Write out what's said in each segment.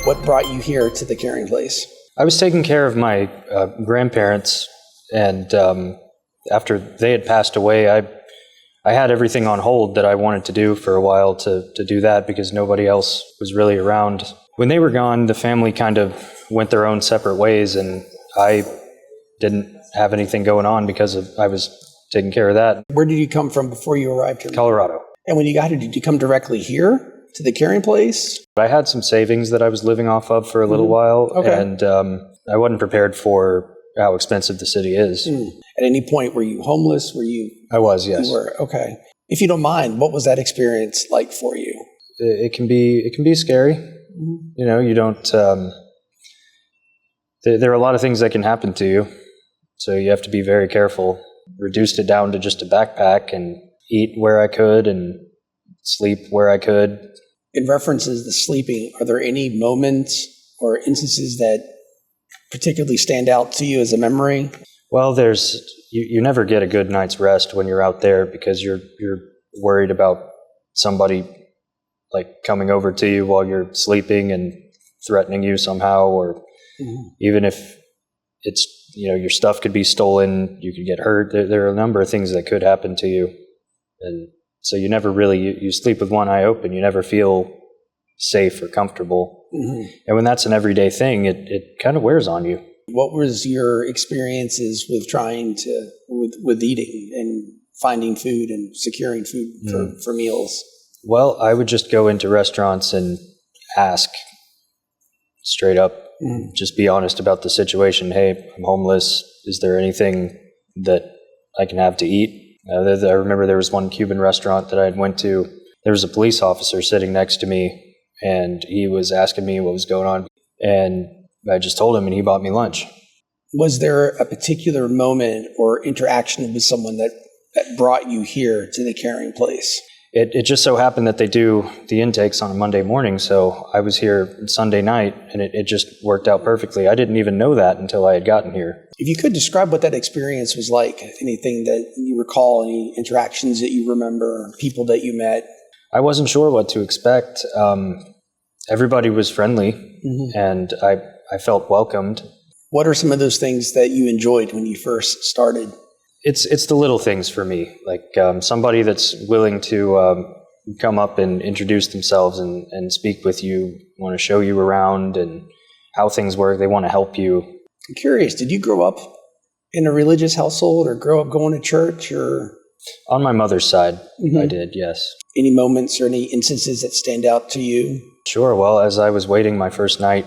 What brought you here to the Caring Place? I was taking care of my grandparents, and after they had passed away, I had everything on hold that I wanted to do for a while to do that because nobody else was really around. When they were gone, the family kind of went their own separate ways, and I didn't have anything going on because I was taking care of that. Where did you come from before you arrived here? Colorado. And when you got here, did you come directly here to the Caring Place? I had some savings that I was living off of for a little while, and I wasn't prepared for how expensive the city is. At any point, were you homeless? I was, yes. You were, okay. If you don't mind, what was that experience like for you? It can be scary. You know, you don't. There are a lot of things that can happen to you, so you have to be very careful. Reduced it down to just a backpack and eat where I could and sleep where I could. In references to sleeping, are there any moments or instances that particularly stand out to you as a memory? Well, you never get a good night's rest when you're out there because you're worried about somebody like coming over to you while you're sleeping and threatening you somehow, or even if it's, your stuff could be stolen, you could get hurt. There are a number of things that could happen to you. And so you never really, you sleep with one eye open. You never feel safe or comfortable. And when that's an everyday thing, it kind of wears on you. What was your experiences with with eating and finding food and securing food for meals? Well, I would just go into restaurants and ask straight up, just be honest about the situation. Hey, I'm homeless. Is there anything that I can have to eat? I remember there was one Cuban restaurant that I went to. There was a police officer sitting next to me, and he was asking me what was going on. And I just told him, and he bought me lunch. Was there a particular moment or interaction with someone that brought you here to the Caring Place? It just so happened that they do the intakes on a Monday morning, so I was here Sunday night, and it just worked out perfectly. I didn't even know that until I had gotten here. If you could describe what that experience was like, anything that you recall, any interactions that you remember, people that you met? I wasn't sure what to expect. Everybody was friendly, and I felt welcomed. What are some of those things that you enjoyed when you first started? It's the little things for me, like somebody that's willing to come up and introduce themselves and speak with you, want to show you around and how things work. They want to help you. I'm curious, did you grow up in a religious household or grow up going to church? Or on my mother's side, I did, yes. Any moments or any instances that stand out to you? Sure. Well, as I was waiting my first night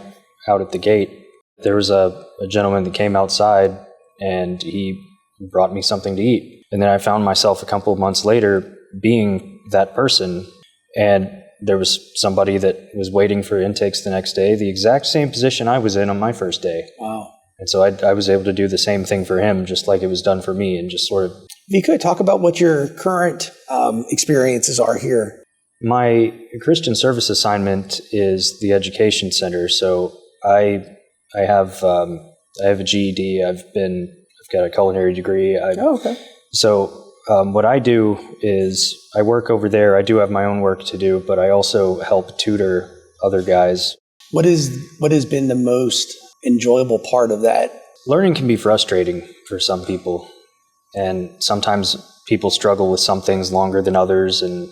out at the gate, there was a gentleman that came outside, and he brought me something to eat. And then I found myself a couple of months later being that person, and there was somebody that was waiting for intakes the next day, the exact same position I was in on my first day. Wow. And so I was able to do the same thing for him, just like it was done for me, and just sort of... If you could, talk about what your current experiences are here. My Christian service assignment is the education center, so I have a GED. I've got a culinary degree. Okay. So what I do is I work over there. I do have my own work to do, but I also help tutor other guys. What has been the most enjoyable part of that? Learning can be frustrating for some people, and sometimes people struggle with some things longer than others. And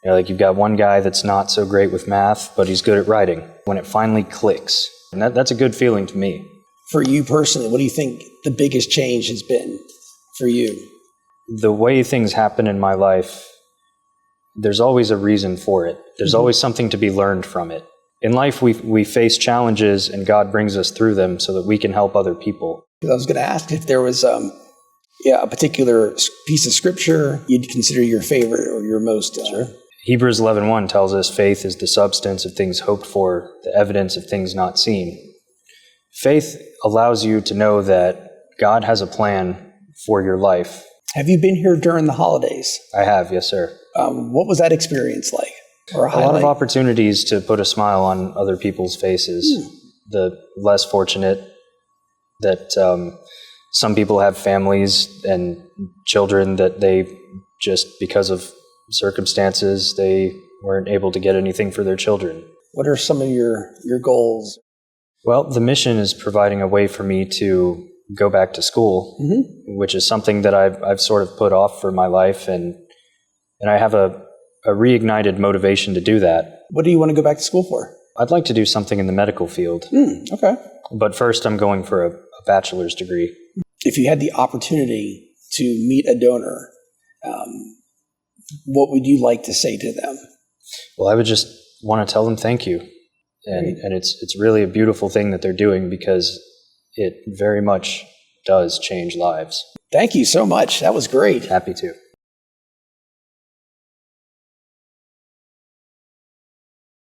like you've got one guy that's not so great with math, but he's good at writing. When it finally clicks, and that's a good feeling to me. For you personally, what do you think the biggest change has been for you? The way things happen in my life, there's always a reason for it. There's always something to be learned from it. In life, we face challenges, and God brings us through them so that we can help other people. I was going to ask if there was a particular piece of scripture you'd consider your favorite or your most... Sure. Hebrews 11:1 tells us faith is the substance of things hoped for, the evidence of things not seen. Faith allows you to know that God has a plan for your life. Have you been here during the holidays? I have, yes, sir. What was that experience like? Or a lot of opportunities to put a smile on other people's faces. The less fortunate that some people have families and children that they just, because of circumstances, they weren't able to get anything for their children. What are some of your goals? Well, the mission is providing a way for me to go back to school, which is something that I've sort of put off for my life, and I have a reignited motivation to do that. What do you want to go back to school for? I'd like to do something in the medical field. Okay. But first, I'm going for a bachelor's degree. If you had the opportunity to meet a donor, what would you like to say to them? Well, I would just want to tell them thank you. And it's really a beautiful thing that they're doing, because it very much does change lives. Thank you so much. That was great. Happy to.